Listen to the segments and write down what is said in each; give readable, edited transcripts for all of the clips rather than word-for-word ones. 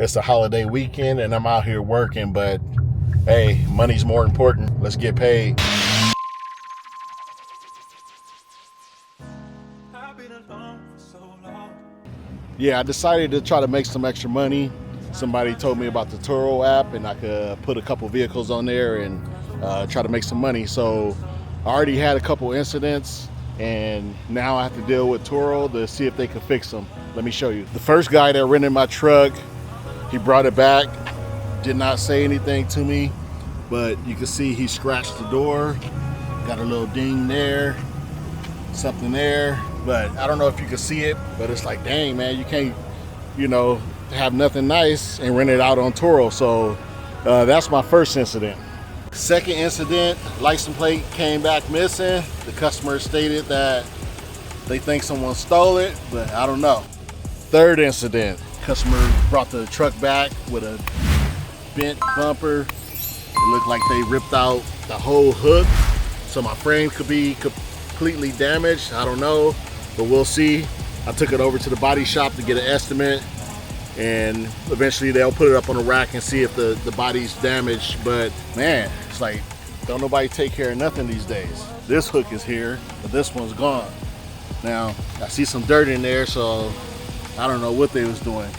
It's a holiday weekend and I'm out here working, but hey, money's more important. Let's get paid. Yeah, I decided to try to make some extra money. Somebody told me about the Turo app and I could put a couple vehicles on there and try to make some money. So I already had a couple incidents and now I have to deal with Turo to see if they can fix them. Let me show you. The first guy that rented my truck, he brought it back, did not say anything to me, but you can see he scratched the door, got a little ding there, something there, but I don't know if you can see it, but it's like, dang man, you can't, have nothing nice and rent it out on Turo. So that's my first incident. Second incident, license plate came back missing. The customer stated that they think someone stole it, but I don't know. Third incident, customer brought the truck back with a bent bumper. It looked like they ripped out the whole hook, so my frame could be completely damaged. I don't know, but we'll see. I took it over to the body shop to get an estimate, and eventually they'll put it up on a rack and see if the body's damaged. But man, it's like, don't nobody take care of nothing these days. This hook is here, but this one's gone. Now, I see some dirt in there, so I don't know what they was doing,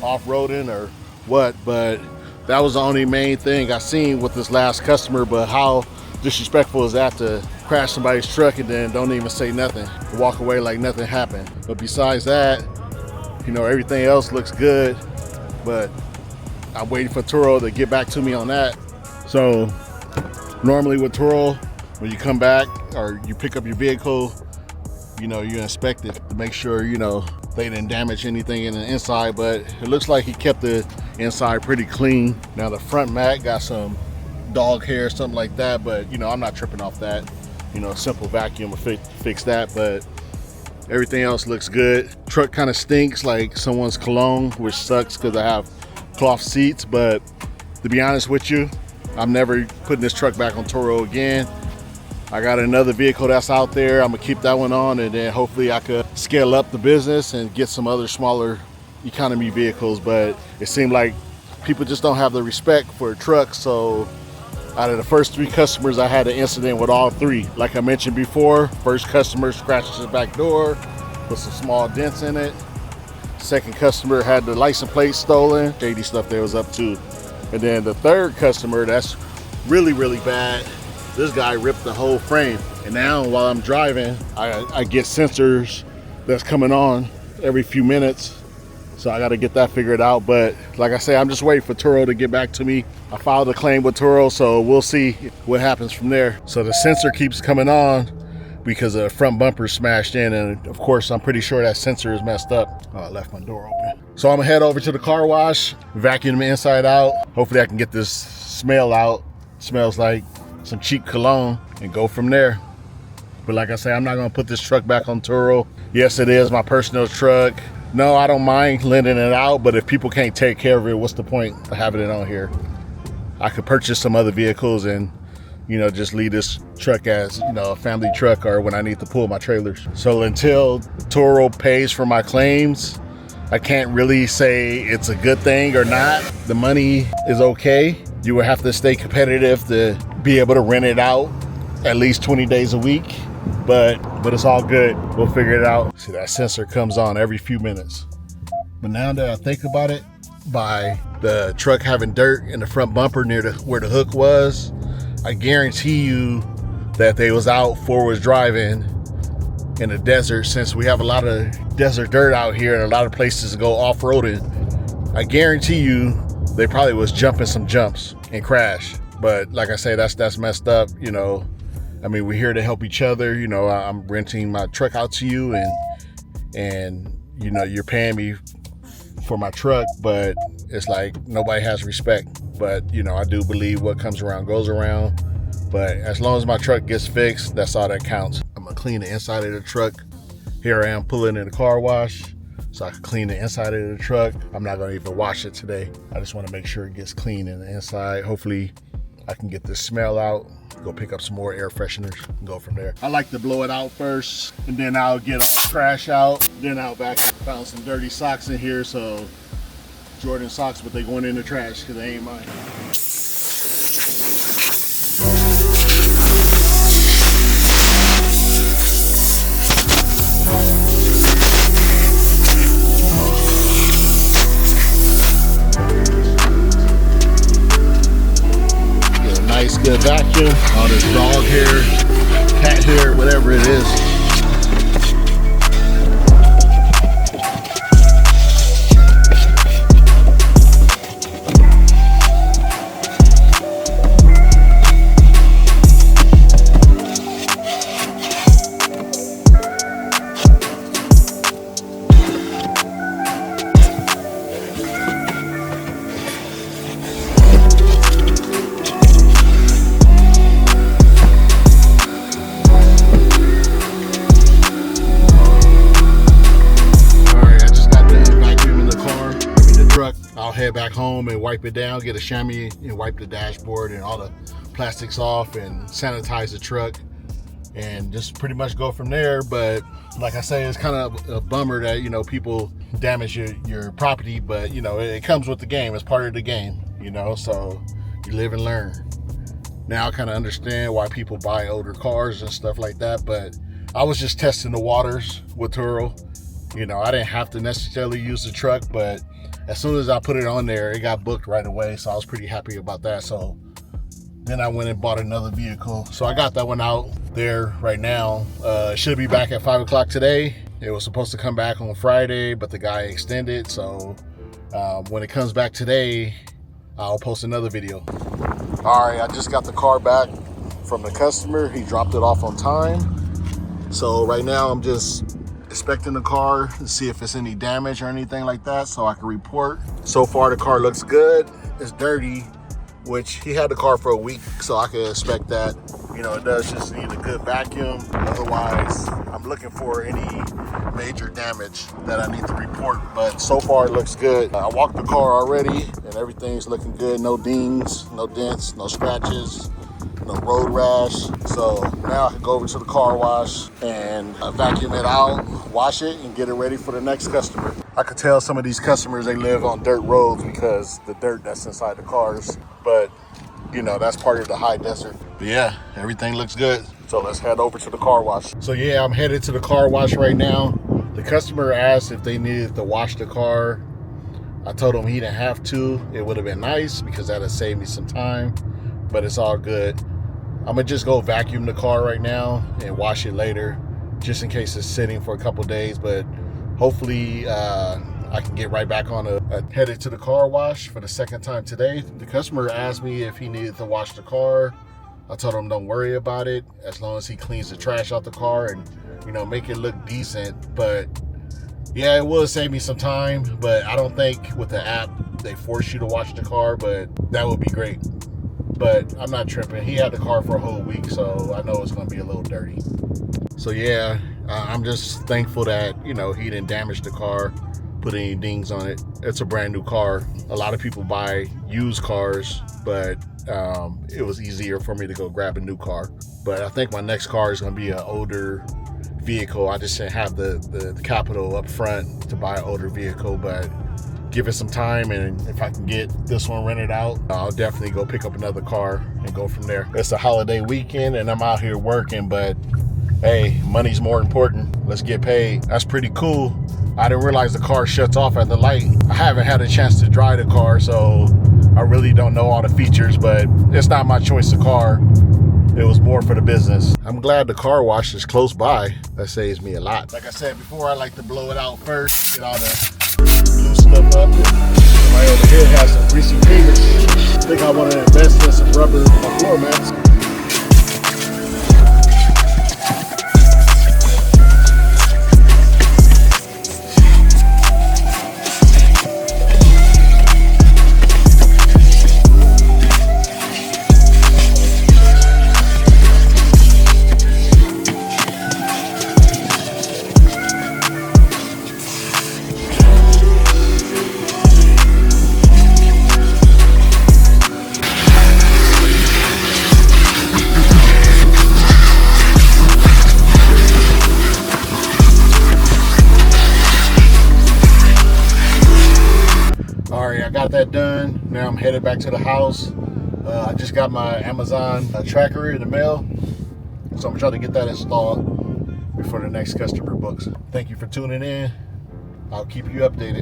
off-roading or what, but that was the only main thing I seen with this last customer. But how disrespectful is that to crash somebody's truck and then don't even say nothing, walk away like nothing happened? But besides that, everything else looks good, but I'm waiting for Turo to get back to me on that. So normally with Turo, when you come back or you pick up your vehicle, you inspect it to make sure, they didn't damage anything in the inside, but it looks like he kept the inside pretty clean. Now the front mat got some dog hair, something like that, but I'm not tripping off that. A simple vacuum will fix that, but everything else looks good. Truck kind of stinks like someone's cologne, which sucks because I have cloth seats, but to be honest with you, I'm never putting this truck back on Turo again. I got another vehicle that's out there. I'm gonna keep that one on, and then hopefully I could scale up the business and get some other smaller economy vehicles. But it seemed like people just don't have the respect for trucks. So out of the first 3 customers, I had an incident with all 3. Like I mentioned before, first customer scratched his back door, put some small dents in it. Second customer had the license plate stolen, shady stuff they was up to. And then the third customer, that's really, really bad. This guy ripped the whole frame. And now while I'm driving, I get sensors that's coming on every few minutes. So I gotta get that figured out. But like I say, I'm just waiting for Turo to get back to me. I filed a claim with Turo, so we'll see what happens from there. So the sensor keeps coming on because the front bumper smashed in, and of course I'm pretty sure that sensor is messed up. Oh, I left my door open. So I'm gonna head over to the car wash, vacuum the inside out. Hopefully I can get this smell out. Smells like some cheap cologne, and go from there. But like I say, I'm not gonna put this truck back on Turo. Yes, it is my personal truck. No, I don't mind lending it out, but if people can't take care of it, what's the point of having it on here? I could purchase some other vehicles and just leave this truck as a family truck, or when I need to pull my trailers. So until Turo pays for my claims, I can't really say it's a good thing or not. The money is okay. You would have to stay competitive to be able to rent it out at least 20 days a week, but it's all good. We'll figure it out. See, that sensor comes on every few minutes. But now that I think about it, by the truck having dirt in the front bumper near where the hook was, I guarantee you that they was out forwards driving in the desert, since we have a lot of desert dirt out here and a lot of places to go off-roading. I guarantee you they probably was jumping some jumps and crashed. But like I say, that's messed up. I mean, we're here to help each other. I'm renting my truck out to you, and you're paying me for my truck, but it's like nobody has respect. But I do believe what comes around goes around. But as long as my truck gets fixed, that's all that counts. I'm gonna clean the inside of the truck. Here I am pulling in the car wash so I can clean the inside of the truck. I'm not gonna even wash it today. I just wanna make sure it gets clean in the inside. Hopefully I can get this smell out, go pick up some more air fresheners and go from there. I like to blow it out first, and then I'll get all the trash out. Then I'll vacuum. Found some dirty socks in here, so Jordan socks, but they going in the trash because they ain't mine. Get a nice good vacuum. All this dog hair, cat hair, whatever it is. I'll head back home and wipe it down, get a chamois and wipe the dashboard and all the plastics off and sanitize the truck and just pretty much go from there. But like I say, it's kind of a bummer that, you know, people damage your property, but you know, it comes with the game. It's part of the game, you know, so you live and learn. Now I kind of understand why people buy older cars and stuff like that, but I was just testing the waters with Turo. You know, I didn't have to necessarily use the truck, but as soon as I put it on there, it got booked right away. So I was pretty happy about that. So then I went and bought another vehicle. So I got that one out there right now. It should be back at 5 o'clock today. It was supposed to come back on Friday, but the guy extended. So when it comes back today, I'll post another video. All right, I just got the car back from the customer. He dropped it off on time. So right now I'm just inspecting the car to see if it's any damage or anything like that so I can report. So far the car looks good. It's dirty, which he had the car for a week, so I can expect that. You know, it does just need a good vacuum. Otherwise, I'm looking for any major damage that I need to report, but so far it looks good. I walked the car already and everything's looking good. No dings, no dents, no scratches, no road rash. So now I can go over to the car wash and vacuum it out, wash it, and get it ready for the next customer. I could tell some of these customers, they live on dirt roads because the dirt that's inside the cars, but you know, that's part of the high desert. But yeah, everything looks good. So let's head over to the car wash. So yeah, I'm headed to the car wash right now. The customer asked if they needed to wash the car. I told him he didn't have to. It would have been nice because that'd save me some time, but it's all good. I'm gonna just go vacuum the car right now and wash it later, just in case it's sitting for a couple days. But hopefully I can get right back on headed to the car wash for the second time today. The customer asked me if he needed to wash the car. I told him don't worry about it as long as he cleans the trash out the car and, you know, make it look decent. But yeah, it will save me some time, but I don't think with the app they force you to wash the car, but that would be great. But I'm not tripping. He had the car for a whole week, so I know it's gonna be a little dirty. So yeah, I'm just thankful that, you know, he didn't damage the car, put any dings on it. It's a brand new car. A lot of people buy used cars, but it was easier for me to go grab a new car. But I think my next car is gonna be an older vehicle. I just didn't have the capital up front to buy an older vehicle, but give it some time, and if I can get this one rented out, I'll definitely go pick up another car and go from there. It's a holiday weekend and I'm out here working, but hey, money's more important. Let's get paid. That's pretty cool. I didn't realize the car shuts off at the light. I haven't had a chance to drive the car, so I really don't know all the features, but it's not my choice of car. It was more for the business. I'm glad the car wash is close by. That saves me a lot. Like I said before, I like to blow it out first, get all the loose stuff up. Somebody over here has some greasy fingers. I think I want to invest in some rubber on my floor mats. that done. Now I'm headed back to the house. I just got my Amazon tracker in the mail, so I'm trying to get that installed before the next customer books. Thank you for tuning in. I'll keep you updated.